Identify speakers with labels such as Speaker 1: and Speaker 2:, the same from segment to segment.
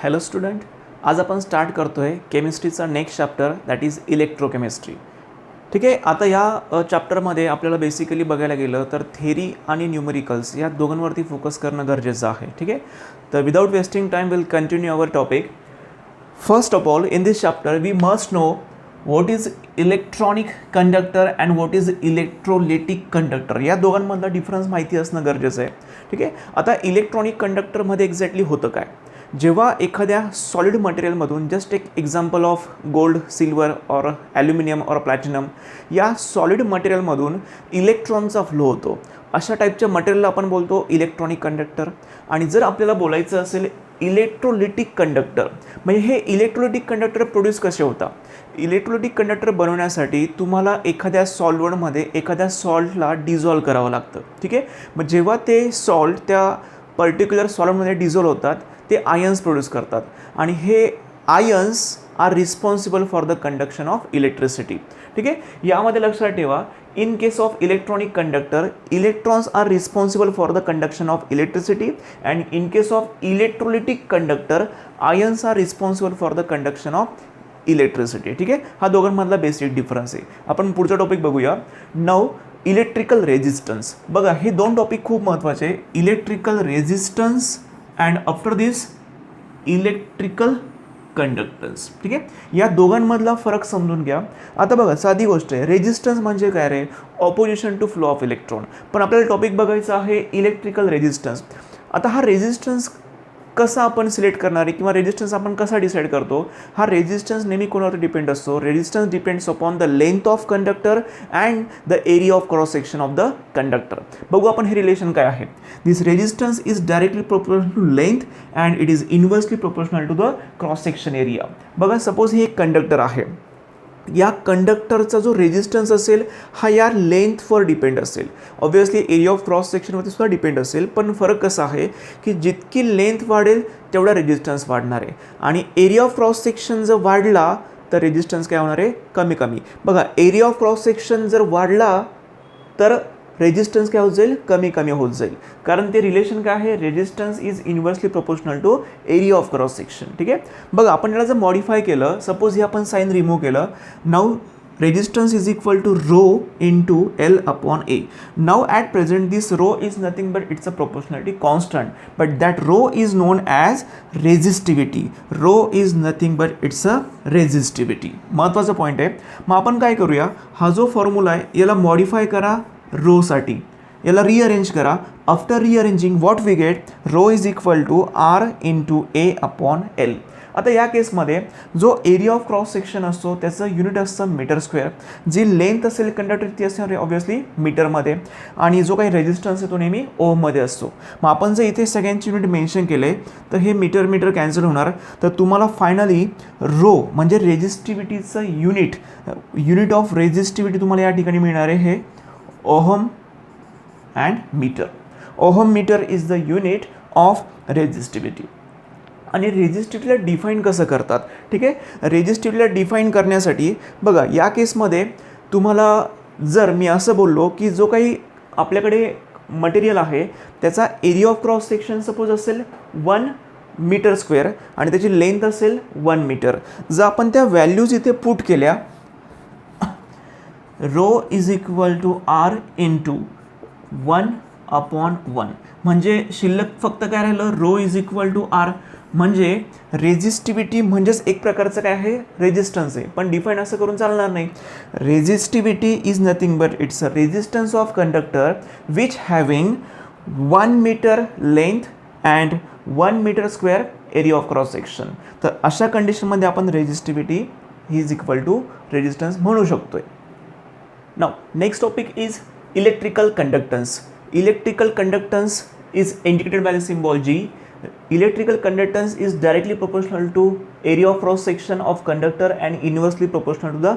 Speaker 1: Hello student, आज आपण start करतो आहे केमिस्ट्रीचा next chapter that is electrochemistry. ठीक आहे. आता या चॅप्टरमध्ये आपल्याला बेसिकली बघायला गेलं तर थेरी आणि न्यूमेरिकल्स या दोघांवरती फोकस करणं गरजेचं आहे. ठीक आहे. तर without wasting time will continue our topic. First of all in this chapter we must know what is electronic conductor and what is electrolytic conductor. या दोघांमधला डिफरन्स माहिती असणं गरजेचं आहे. ठीक आहे. आता इलेक्ट्रॉनिक कंडक्टरमध्ये एक्झॅक्टली होतं काय, जेव्हा एखाद्या सॉलिड मटेरियलमधून जस्ट एक एक्झाम्पल ऑफ गोल्ड, सिल्वर और ॲल्युमिनियम और प्लॅटिनम या सॉलिड मटेरियलमधून इलेक्ट्रॉनचा फ्लो होतो, अशा टाईपच्या मटेरियलला आपण बोलतो इलेक्ट्रॉनिक कंडक्टर. आणि जर आपल्याला बोलायचं असेल इलेक्ट्रोलिटिक कंडक्टर, म्हणजे हे इलेक्ट्रोलिटिक कंडक्टर प्रोड्यूस कसे होतात. इलेक्ट्रोलिटिक कंडक्टर बनवण्यासाठी तुम्हाला एखाद्या सॉल्व्हंटमध्ये एखाद्या सॉल्टला डिझॉल्व करावं लागतं. ठीक आहे. मग जेव्हा ते सॉल्ट त्या पर्टिक्युलर सॉल्टमध्ये डिझॉल्व होतात ते आयन्स प्रोड्यूस करतात आणि हे ions are responsible for the conduction of electricity. ठीक आहे. यामध्ये लक्षात ठेवा, in case of electronic conductor electrons are responsible for the conduction of electricity and in case of electrolytic conductor ions are responsible for the conduction of electricity. ठीक आहे. हा दोघांमधला basic difference आहे. आपण पुढचा टॉपिक बघूया. Now electrical resistance. बघा, हे दोन टॉपिक खूप महत्त्वाचे आहे. Electrical resistance and after this electrical conductance. ठीक आहे. या दोघांमधला फरक समजून घ्या. आता बघा, साधी गोष्ट आहे, रेजिस्टन्स म्हणजे काय रे, opposition to flow of electron. पण आपल्याला टॉपिक बघायचा आहे इलेक्ट्रिकल रेजिस्टन्स. आता हा रेजिस्टन्स कसा आपण सिलेक्ट करणार आहे किंवा रेजिस्टन्स आपण कसा डिसाईड करतो. हा रेजिस्टन्स नेहमी कोणावर डिपेंड असतो. Resistance depends upon the length of conductor and the area of cross section of the conductor. बघू आपण हे रिलेशन काय आहे. This resistance is directly proportional to length and it is inversely proportional to the cross section area. बघा, suppose हे एक conductor आहे. या कंडक्टरचा जो रेजिस्टन्स असेल हा या लेंथवर डिपेंड असेल. ऑब्व्हियसली एरिया ऑफ क्रॉस सेक्शनवरती सुद्धा डिपेंड असेल, पण फरक कसा आहे की जितकी लेंथ वाढेल तेवढा रेजिस्टन्स वाढणार आहे आणि एरिया ऑफ क्रॉस सेक्शन जर वाढला तर रेजिस्टन्स काय होणार आहे, कमी कमी. बघा, एरिया ऑफ क्रॉस सेक्शन जर वाढला तर रेजिस्टन्स काय होत जाईल, कमी कमी होत जाईल. कारण ते रिलेशन काय आहे, resistance is inversely proportional to area of cross section. ठीक आहे. बघा, आपण याला जर मॉडिफाय केलं, सपोज हे आपण साईन रिमूव्ह केलं. Now resistance is equal to rho into L upon A. Now at present this rho is nothing but it's a proportionality constant, but that rho is known as resistivity. Rho is nothing but it's a resistivity. महत्त्वाचा point आहे. मग आपण काय करूया, हा जो formula आहे याला मॉडिफाय करा रोसाठी, याला रिअरेंज करा. After rearranging what we get, rho is equal to R into A upon L. आता या केसमध्ये जो एरिया ऑफ क्रॉस सेक्शन असतो त्याचं युनिट असतं मीटर स्क्वेअर. जी लेंथ असेल कंडक्टर ती असते ऑब्व्हियसली मीटरमध्ये आणि जो काही रेजिस्टन्स आहे तो नेहमी ओममध्ये असतो. मग आपण जर इथे सगळ्यांचे युनिट मेन्शन केले तर हे मीटर मीटर कॅन्सल होणार. तर तुम्हाला फायनली रो म्हणजे रेजिस्टिव्हिटीचं युनिट ऑफ रेजिस्टिव्हिटी तुम्हाला या ठिकाणी मिळणार आहे हे ohm and meter. Ohm meter is the unit of resistivity. आणि रेजिस्टिव्हिटीला डिफाईन कसं करतात. ठीक आहे. रेजिस्टिव्हिटीला डिफाईन करण्यासाठी बघा, या केसमध्ये तुम्हाला जर मी असं बोललो की जो काही आपल्याकडे मटेरियल आहे त्याचा area of cross section suppose असेल 1 मीटर स्क्वेअर आणि त्याची लेंथ असेल 1 मीटर. जर आपण त्या व्हॅल्यूज इथे पुट केल्या, rho is equal to R into 1 upon 1, म्हणजे शिल्लक फक्त काय राहिलं, rho is equal to R. म्हणजे रेजिस्टिव्हिटी म्हणजेच एक प्रकारचं काय आहे, रेजिस्टन्स आहे. पण डिफाईन असं करून चालणार नाही. Resistivity is nothing but it's a resistance of conductor which having 1 meter length and 1 meter square area of cross section. तर अशा कंडिशनमध्ये आपण resistivity is equal to resistance म्हणू शकतोय. Now, next topic is electrical conductance. Electrical conductance is indicated by the symbol G. Electrical conductance is directly proportional to area of cross section of conductor and inversely proportional to the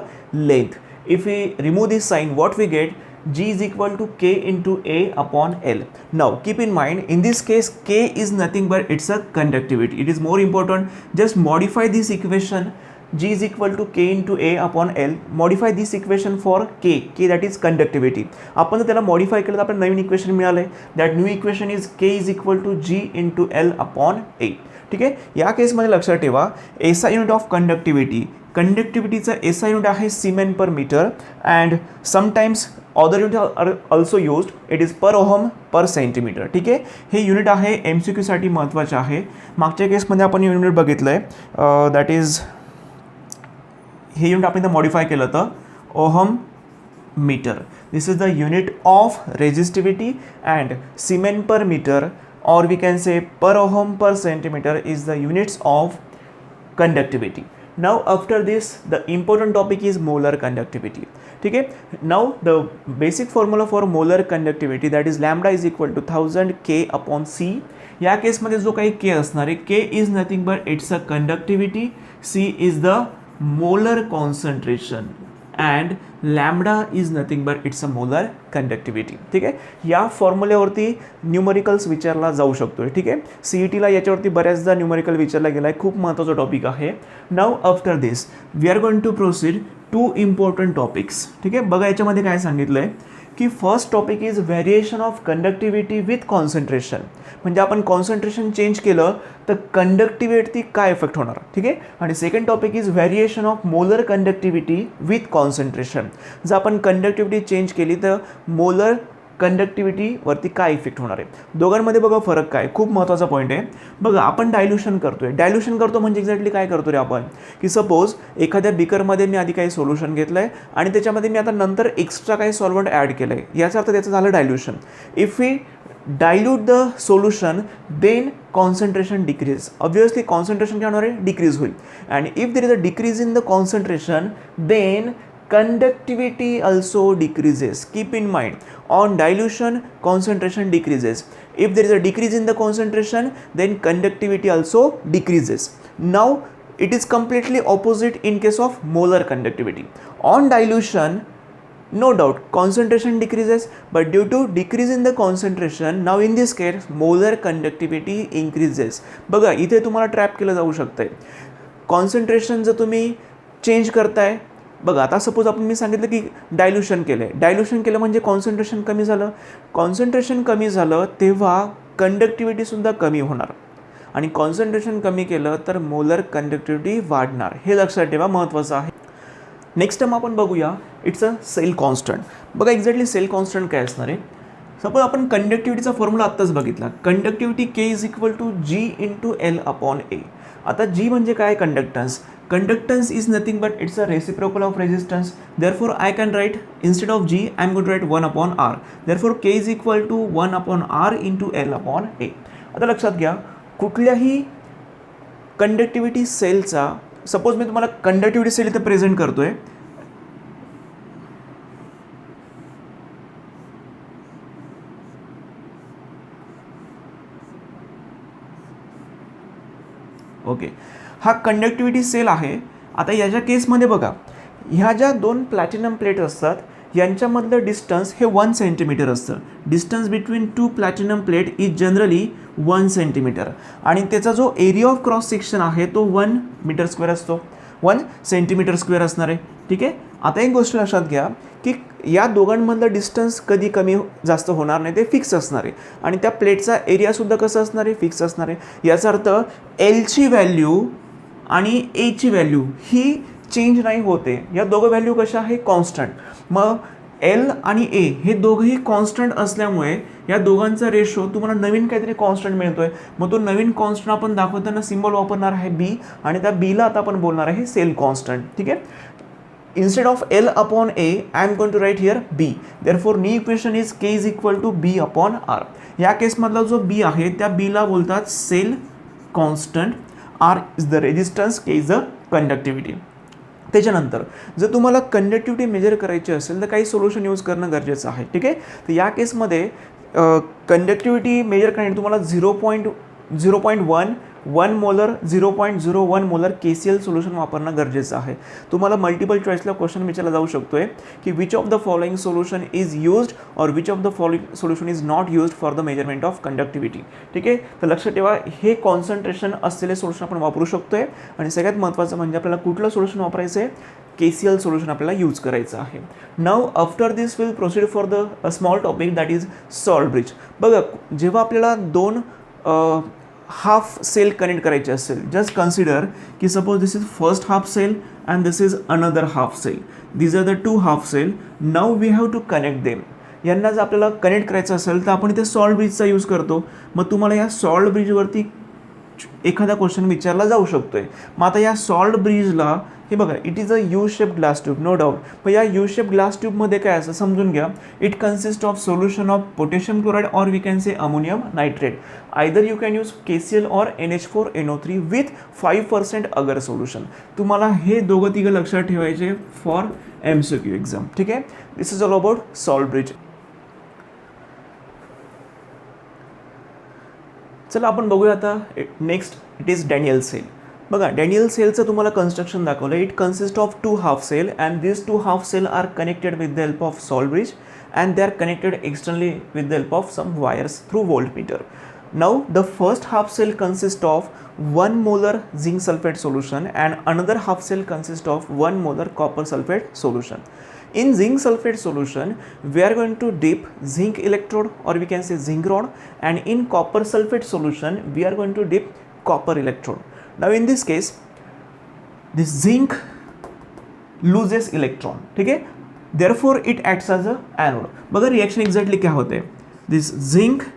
Speaker 1: length. If we remove this sign, what we get, G is equal to K into A upon L. Now, keep in mind, in this case, K is nothing but it's a conductivity. It is more important. Just modify this equation. G is equal to K into A upon L. Modify this equation for K that is conductivity. आपण जर त्याला modify केलं तर आपल्याला नवीन equation मिळालं आहे. That new equation is K is equal to G into L upon A. ठीक आहे. या केसमध्ये लक्षात ठेवा एसआय युनिट ऑफ कंडक्टिव्हिटी, कंडक्टिव्हिटीचा एसआय युनिट आहे siemens per metre and sometimes other unit are also used, it is per ohm per centimetre. ठीक आहे. हे युनिट आहे MCQसाठी महत्त्वाचे आहे. मागच्या केसमध्ये आपण युनिट बघितलं आहे, दॅट इज हे युनिट आपण इथं मॉडिफाय केलं होतं ohm meter. This is the unit of resistivity and siemens per meter or we can say per ohm per centimeter is the units of conductivity. Now after this the important topic is molar conductivity. ठीक है. Now the basic formula for molar conductivity that is lambda is equal to 1000 K upon C. या केसमध्ये जो काही K असणार आहे, K is nothing but it's a conductivity, C is the molar concentration and lambda is nothing but it's a molar conductivity. ठीक आहे. या फॉर्म्युल्यावरती numericals विचारला जाऊ शकतो. ठीक आहे. CETला याच्यावरती बऱ्याचदा न्यूमरिकल विचारला गेला आहे, खूप महत्त्वाचा टॉपिक आहे. Now after this we are going to proceed to important topics. ठीक आहे. बघा याच्यामध्ये काय सांगितलं आहे की first topic is variation of conductivity with concentration. म्हणजे आपण कॉन्सन्ट्रेशन चेंज केलं तर कंडक्टिव्हिटी काय इफेक्ट होणार. ठीक आहे. आणि second topic is variation of molar conductivity with concentration. जर आपण कंडक्टिव्हिटी चेंज केली तर मोलर कंडक्टिव्हिटीवरती काय इफेक्ट होणार आहे. दोघांमध्ये बघा फरक काय, खूप महत्त्वाचा पॉईंट आहे. बघा आपण डायल्युशन करतोय, डायल्युशन करतो म्हणजे एक्झॅक्टली काय करतो रे आपण की सपोज एखाद्या बिकरमध्ये मी आधी काही सोल्युशन घेतलं आहे आणि त्याच्यामध्ये मी आता नंतर एक्स्ट्रा काही सॉल्वंट ॲड केलं आहे, याचा अर्थ त्याचं झालं dilution. If we dilute the solution then concentration decrease. Obviously concentration क्या होणार आहे, डिक्रीज होईल. and if there is a decrease in the concentration then conductivity also decreases. Keep in mind on dilution concentration decreases. If there is a decrease in the concentration then conductivity also decreases. Now it is completely opposite in case of molar conductivity. On dilution no doubt concentration decreases, but due to decrease in the concentration now in this case molar conductivity increases. बघा इथे तुम्हाला trap केलं जाऊ शकतंय. Concentration जर तुम्ही change करताय, बघा आता सपोज आपण मी सांगितलं की डायल्युशन केलं म्हणजे कॉन्सन्ट्रेशन कमी झालं. कॉन्सन्ट्रेशन कमी झालं तेव्हा कंडक्टिव्हिटीसुद्धा कमी होणार आणि कॉन्सन्ट्रेशन कमी केलं तर मोलर कंडक्टिव्हिटी वाढणार. हे लक्षात ठेवा, महत्त्वाचं आहे. नेक्स्ट टाइम आपण बघूया इट्स अ सेल कॉन्स्टंट. बघा एक्झॅक्टली सेल कॉन्स्टंट काय असणार आहे. सपोज आपण कंडक्टिव्हिटीचा फॉर्म्युला आत्ताच बघितला, conductivity K is equal to G into L upon A. आता G म्हणजे काय, conductance. Conductance is nothing but it's a reciprocal of resistance. Therefore I can write instead of G I am going to write 1 upon R. Therefore K is equal to 1 upon R into L upon A. आता लक्षात घ्या कुठल्याही conductivity सेलचा, suppose मी तुम्हाला conductivity sale इथे present करतोय, okay, हा conductivity sale आहे. आता याच्या केसमध्ये बघा ह्या ज्या दोन प्लॅटिनम प्लेट असतात यांच्यामधलं डिस्टन्स हे 1 सेंटीमीटर असतं. Distance between two platinum plate is generally 1 centimetre आणि त्याचा जो एरिया ऑफ क्रॉस सेक्शन आहे तो 1 मीटर स्क्वेअर असतो, 1 सेंटीमीटर स्क्वेअर असणार आहे. ठीक आहे. आता एक गोष्ट लक्षात घ्या की या दोघांमधलं डिस्टन्स कधी कमी जास्त होणार नाही, ते फिक्स असणार आहे आणि त्या प्लेटचा एरियासुद्धा कसं असणार आहे, फिक्स असणार आहे. याचा अर्थ एलची व्हॅल्यू आणि एची व्हॅल्यू ही चेंज नाही होते. या दोघं व्हॅल्यू कशा आहे, कॉन्स्टंट. मग एल आणि ए हे दोघंही कॉन्स्टंट असल्यामुळे या दोघांचा रेशो तुम्हाला नवीन काहीतरी कॉन्स्टंट मिळतोय. मग तो नवीन कॉन्स्टंट आपण दाखवताना सिम्बॉल वापरणार आहे बी आणि त्या बीला आता आपण बोलणार आहे सेल कॉन्स्टंट. ठीक आहे. Instead of L upon A, I am going to write here B. Therefore, new equation is K is equal to B upon R. या केसमधला जो B आहे त्या B ला बोलतात cell constant. R is the resistance, K is the conductivity. त्याच्यानंतर जर तुम्हाला conductivity major करायची असेल तर काही सोल्युशन यूज करणं गरजेचं आहे. ठीक आहे. तर या केसमध्ये कंडक्टिव्हिटी मेजर करण्यासाठी तुम्हाला 0.1 मोलर 0.01 मोलर KCl सोल्युशन वापरणं गरजेचं आहे. तुम्हाला मल्टिपल चॉईसला क्वेश्चन विचारला जाऊ शकतोय की which of the following solution is used or which of the following solution is not used for the measurement of conductivity. ठीक आहे. तर लक्षात ठेवा हे कॉन्सन्ट्रेशन असलेले सोल्युशन आपण वापरू शकतोय आणि सगळ्यात महत्त्वाचं म्हणजे आपल्याला कुठलं सोल्युशन वापरायचं आहे, KCl सोल्युशन आपल्याला यूज करायचं आहे. Now after this will proceed for the small topic that is salt bridge. बघा जेव्हा आपल्याला दोन हाफ सेल कनेक्ट करायचे असेल, जस्ट कन्सिडर की suppose this is first half cell and this is another half cell, these are the two half cell. Now we have to connect them. यांना जर आपल्याला कनेक्ट करायचं असेल तर आपण इथे सॉल्ट ब्रिजचा यूज करतो. मग तुम्हाला या सॉल्ट ब्रिजवरती एखादा क्वेश्चन विचारला जाऊ शकतोय. मग आता या सॉल्ट ब्रिजला हे बघा, it is a U shape glass tube, no doubt. पण या यू शेप ग्लास ट्यूबमध्ये काय असं समजून घ्या, it consist of solution of potassium chloride or we can say ammonium nitrate. Either you can use KCl और NH4NO3 विथ 5% अगर solution. तुम्हाला हे दोघं तिघं लक्षात ठेवायचे फॉर MCQ एक्झाम. ठीक आहे. This is all about salt bridge. चला आपण बघूया आता next. It is Daniell cell. बघा, डॅनियल सेलचं तुम्हाला कन्स्ट्रक्शन दाखवलं. It consist of two half cell and this two half cell are connected with the help of salt bridge and they are connected externally with the help of some wires through voltmeter. Now the first half cell consists of 1 molar zinc sulfate solution and another half cell consists of 1 molar copper sulfate solution. In zinc sulfate solution, we are going to dip zinc electrode or we can say zinc rod, and in copper sulfate solution, we are going to dip copper electrode. Now in this case, this zinc loses electron. ठीक है. Therefore, it acts as a anode. बघा reaction exactly काय होते. This zinc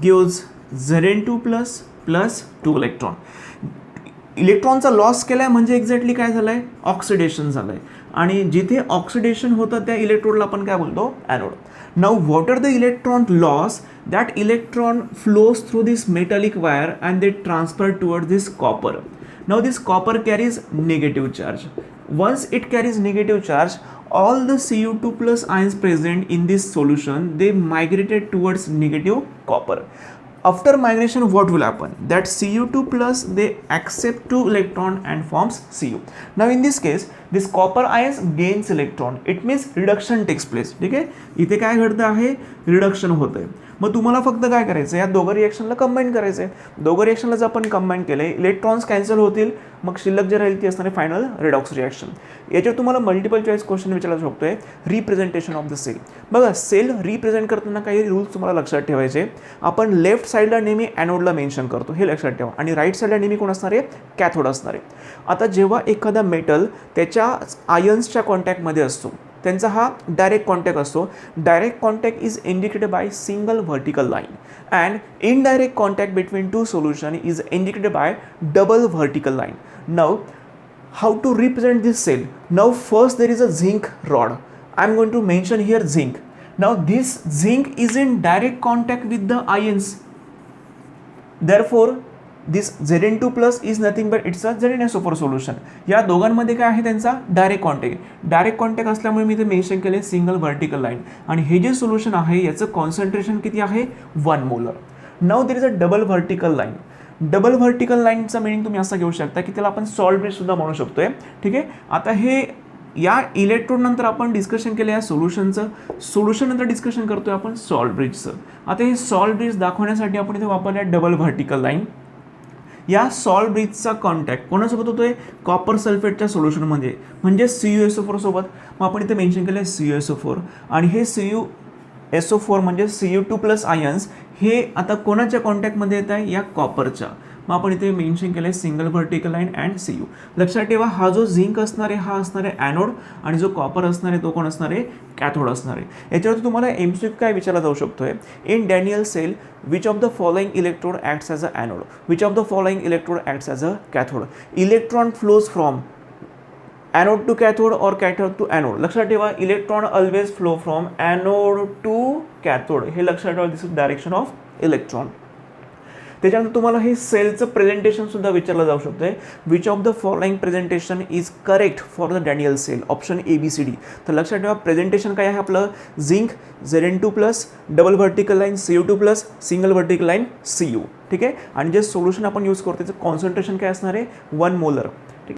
Speaker 1: gives Zn2 plus 2 electron. इलेक्ट्रॉनचा loss केलाय म्हणजे exactly काय झालंय, ऑक्सिडेशन झालंय. आणि जिथे ऑक्सिडेशन होतं त्या इलेक्ट्रोडला आपण काय बोलतो, anode. Now what are the electron loss, that electron flows through this metallic wire and they transfer toward this copper. Now this copper carries negative charge. Once it carries negative charge, all the Cu2 plus ions present in this solution, they migrated towards negative copper. After migration, what will happen? That Cu2 plus they accept 2 electron and forms Cu. Now in this case, this copper ions gains electron. It means reduction takes place. ठीक आहे. इथे काय घडतं आहे, reduction होतं आहे. मग तुम्हाला फक्त काय करायचं, या दोघं रिएक्शनला कंबाईन करायचं आहे. दोघं रिएक्शनला जर आपण कंबाईन केले, इलेक्ट्रॉन्स कॅन्सल होतील, मग शिल्लक जे राहील ती असणार आहे फायनल रिडॉक्स रिएक्शन. याच्यावर तुम्हाला मल्टिपल चॉईस क्वेश्चन विचारला शकतोय. Representation of the cell. बघा, सेल रिप्रेझेंट करताना काही रूल्स तुम्हाला लक्षात ठेवायचे. आपण लेफ्ट साईडला नेहमी ॲनोडला मेन्शन करतो, हे लक्षात ठेवा. आणि राईट साईडला नेहमी कोण असणार आहे, कॅथोड असणार आहे. आता जेव्हा एखादा मेटल त्याच्या आयन्सच्या कॉन्टॅक्टमध्ये असतो, त्यांचा हा डायरेक्ट कॉन्टॅक्ट असतो. Direct contact is indicated by single vertical line and indirect contact between two solution is indicated by double vertical line. Now how to represent this cell? Now first there is a zinc rod. I am going to mention here zinc. Now this zinc is in direct contact with the ions. Therefore this Zn2 plus is nothing but it's a ZnSO4 solution. या दोघांमध्ये काय आहे त्यांचा direct contact. Direct contact असल्यामुळे मी ते mention केले single vertical line. आणि हे जे सोल्युशन आहे याचं कॉन्सन्ट्रेशन किती आहे, 1 molar. Now there is a double vertical line. Double vertical लाईनचा मिनिंग तुम्ही असं घेऊ शकता की त्याला आपण सॉल्ट ब्रिज सुद्धा म्हणू शकतोय. ठीक आहे. आता हे या इलेक्ट्रोड नंतर आपण डिस्कशन केलं या सोल्युशनचं. सोल्युशन नंतर डिस्कशन करतोय आपण सॉल्ट ब्रिजचं. आता हे सॉल्ट ब्रिज दाखवण्यासाठी आपण इथे वापरले डबल व्हर्टिकल लाईन. या सॉल्ट ब्रिजचा कॉन्टॅक्ट कोणासोबत होतोय, कॉपर सल्फेटच्या सोल्युशनमध्ये म्हणजे CuSO4 सोबत. मग आपण इथे मेन्शन केलं CuSO4 आणि हे CuSO4 म्हणजे Cu2 प्लस आयन्स हे आता कोणाच्या कॉन्टॅक्टमध्ये येत आहे, या कॉपरच्या. मग आपण इथे मेन्शन केलं आहे single vertical line and Cu. लक्षात ठेवा, हा जो झिंक असणार आहे हा असणार आहे ॲनोड आणि जो कॉपर असणार आहे तो कोण असणार आहे, कॅथोड असणार आहे. याच्यावरती तुम्हाला MCQ काय विचारला जाऊ शकतोय, in Daniell cell which of the following electrode acts as a anode, which of the following electrode acts as a cathode. Electron flows from anode to cathode और कॅथोड टू एनोड. लक्षात ठेवा, electron always flow from anode to cathode. हे लक्षात ठेवा, this is direction of electron. त्याच्यानंतर तुम्हाला हे सेलचं प्रेझेंटेशन सुद्धा विचारलं जाऊ शकतं, which of the following presentation is correct for the Daniel cell, option ABCD. तर लक्षात ठेवा, प्रेझेंटेशन काय आहे आपलं, zinc Zn2 plus double vertical line Cu2 plus single vertical line Cu. ठीक आहे. आणि जे सोल्युशन आपण यूज करतो त्याचं कॉन्सन्ट्रेशन काय असणार आहे, 1 मोलर.